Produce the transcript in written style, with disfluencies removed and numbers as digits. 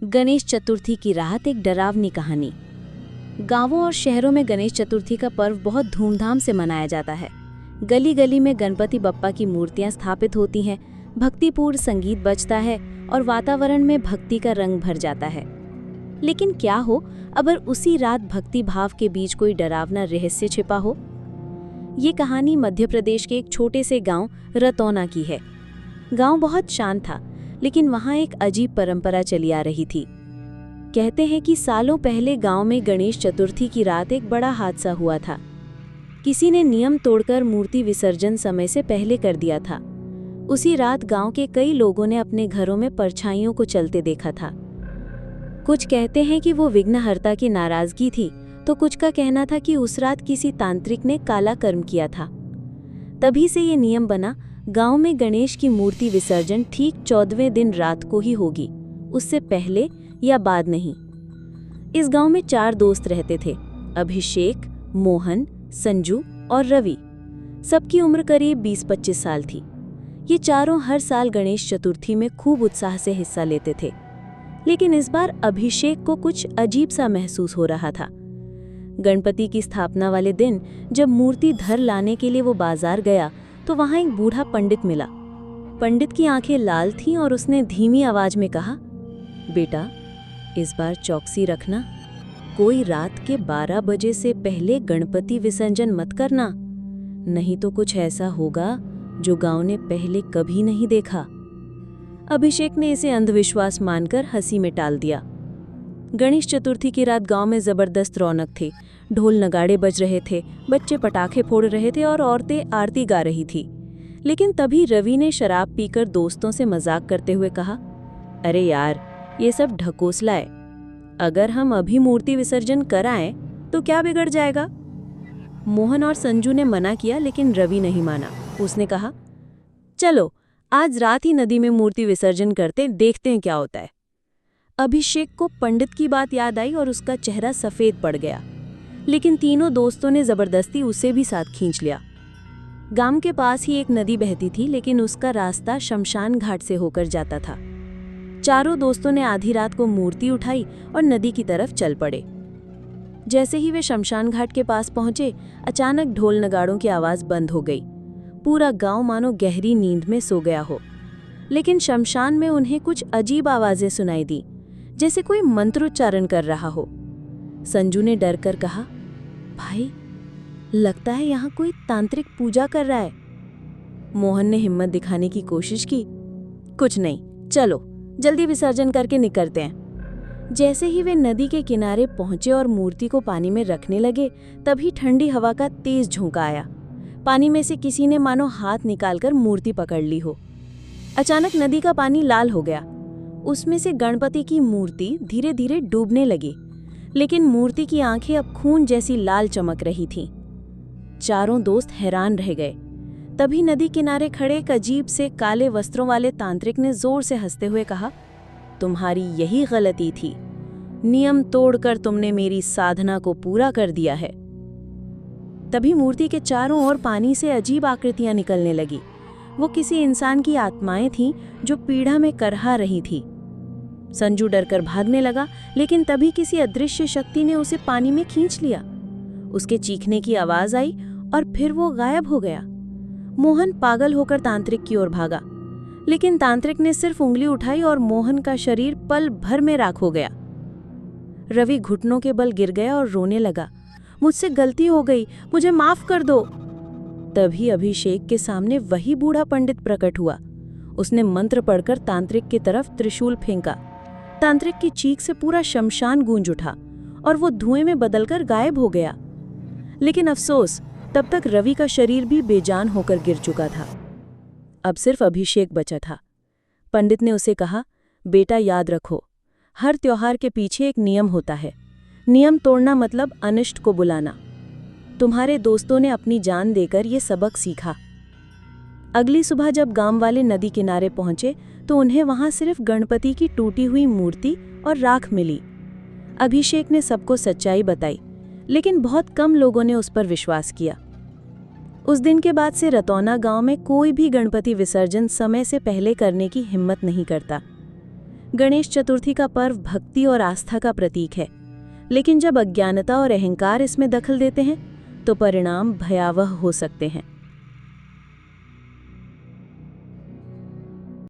गणेश चतुर्थी की रात एक डरावनी कहानी। गांवों और शहरों में गणेश चतुर्थी का पर्व बहुत धूमधाम से मनाया जाता है। गली गली में गणपति बप्पा की मूर्तियां स्थापित होती हैं, भक्तिपूर्ण संगीत बजता है और वातावरण में भक्ति का रंग भर जाता है। लेकिन क्या हो अगर उसी रात भक्ति भाव के बीच कोई डरावना रहस्य छिपा हो? ये कहानी मध्य प्रदेश के एक छोटे से गांव रतौना की है। गांव बहुत शांत था, लेकिन वहां एक अजीब परंपरा चली आ रही थी। कहते हैं कि सालों पहले गांव में गणेश चतुर्थी की रात एक बड़ा हादसा हुआ था। किसी ने नियम तोड़कर मूर्ति विसर्जन समय से पहले कर दिया था। उसी रात गांव के कई लोगों ने अपने घरों में परछाइयों को चलते देखा था। कुछ कहते हैं कि वो विघ्नहर्ता की नाराजगी थी, तो कुछ का कहना था कि उस रात किसी तांत्रिक ने काला कर्म किया था। तभी से ये नियम बना, गांव में गणेश की मूर्ति विसर्जन ठीक 14वें दिन रात को ही होगी, उससे पहले या बाद नहीं। इस गांव में 4 दोस्त रहते थे, अभिषेक, मोहन, संजू और रवि। सबकी उम्र करीब 20-25 साल थी। ये चारों हर साल गणेश चतुर्थी में खूब उत्साह से हिस्सा लेते थे। लेकिन इस बार अभिषेक को कुछ अजीब सा महसूस हो रहा था। गणपति की स्थापना वाले दिन जब मूर्ति धर लाने के लिए वो बाजार गया, तो वहां एक बूढ़ा पंडित मिला। पंडित की आंखें लाल थीं और उसने धीमी आवाज में कहा, बेटा, इस बार चौकसी रखना। कोई रात के 12 बजे से पहले गणपति विसर्जन मत करना, नहीं तो कुछ ऐसा होगा जो गांव ने पहले कभी नहीं देखा। अभिषेक ने इसे अंधविश्वास मानकर हंसी में टाल दिया। गणेश चतुर्थी की रात गांव में जबरदस्त रौनक थी। ढोल नगाड़े बज रहे थे, बच्चे पटाखे फोड़ रहे थे और औरतें आरती गा रही थी। लेकिन तभी रवि ने शराब पीकर दोस्तों से मजाक करते हुए कहा, अरे यार, ये सब ढकोसला है। अगर हम अभी मूर्ति विसर्जन कराएं तो क्या बिगड़ जाएगा? मोहन और संजू ने मना किया, लेकिन रवि नहीं माना। उसने कहा, चलो आज रात ही नदी में मूर्ति विसर्जन करते, देखते हैं क्या होता है। अभिषेक को पंडित की बात याद आई और उसका चेहरा सफेद पड़ गया। लेकिन तीनों दोस्तों ने जबरदस्ती उसे भी साथ खींच लिया। गांव के पास ही एक नदी बहती थी, लेकिन उसका रास्ता शमशान घाट से होकर जाता था। चारों दोस्तों ने आधी रात को मूर्ति उठाई और नदी की तरफ चल पड़े। जैसे ही वे शमशान घाट के पास पहुंचे, अचानक ढोल नगाड़ों की आवाज बंद हो गई। पूरा गांव मानो गहरी नींद में सो गया हो। लेकिन शमशान में उन्हें कुछ अजीब आवाजें सुनाई दी, जैसे कोई मंत्रोच्चारण कर रहा हो। संजू ने डर कर कहा, भाई, लगता है यहाँ कोई तांत्रिक पूजा कर रहा है। मोहन ने हिम्मत दिखाने की कोशिश की, कुछ नहीं, चलो जल्दी विसर्जन करके निकलते हैं। जैसे ही वे नदी के किनारे पहुंचे और मूर्ति को पानी में रखने लगे, तभी ठंडी हवा का तेज झोंका आया। पानी में से किसी ने मानो हाथ निकालकर मूर्ति पकड़ ली हो। अचानक नदी का पानी लाल हो गया। उसमें से गणपति की मूर्ति धीरे धीरे डूबने लगी, लेकिन मूर्ति की आंखें अब खून जैसी लाल चमक रही थीं। चारों दोस्त हैरान रह गए। तभी नदी किनारे खड़े एक अजीब से काले वस्त्रों वाले तांत्रिक ने जोर से हंसते हुए कहा, तुम्हारी यही गलती थी। नियम तोड़कर तुमने मेरी साधना को पूरा कर दिया है। तभी मूर्ति के चारों ओर पानी से अजीब आकृतियां निकलने लगी। वो किसी इंसान की आत्माएं थीं जो पीड़ा में करहा रही थी। संजू डरकर भागने लगा, लेकिन तभी किसी अदृश्य शक्ति ने उसे पानी में खींच लिया। उसके चीखने की आवाज आई और फिर वो गायब हो गया। मोहन पागल होकर तांत्रिक की ओर भागा, लेकिन तांत्रिक ने सिर्फ उंगली उठाई और मोहन का शरीर पल भर में राख हो गया। रवि घुटनों के बल गिर गया और रोने लगा, मुझसे गलती हो गई, मुझे माफ कर दो। तभी अभिषेक के सामने वही बूढ़ा पंडित प्रकट हुआ। उसने मंत्र पढ़कर तांत्रिक की तरफ त्रिशूल फेंका। तांत्रिक की चीख से पूरा शमशान गूंज उठा और वो धुएं में बदलकर गायब हो गया। लेकिन अफसोस, तब तक रवि का शरीर भी बेजान होकर गिर चुका था। अब सिर्फ अभिषेक बचा था। पंडित ने उसे कहा, बेटा, याद रखो, हर त्योहार के पीछे एक नियम होता है। नियम तोड़ना मतलब अनिष्ट को बुलाना। तुम्हारे दोस्तों ने अपनी जान देकर ये सबक सीखा। अगली सुबह जब गांव वाले नदी किनारे पहुंचे, तो उन्हें वहां सिर्फ गणपति की टूटी हुई मूर्ति और राख मिली। अभिषेक ने सबको सच्चाई बताई, लेकिन बहुत कम लोगों ने उस पर विश्वास किया। उस दिन के बाद से रतौना गांव में कोई भी गणपति विसर्जन समय से पहले करने की हिम्मत नहीं करता। गणेश चतुर्थी का पर्व भक्ति और आस्था का प्रतीक है, लेकिन जब अज्ञानता और अहंकार इसमें दखल देते हैं तो परिणाम भयावह हो सकते हैं।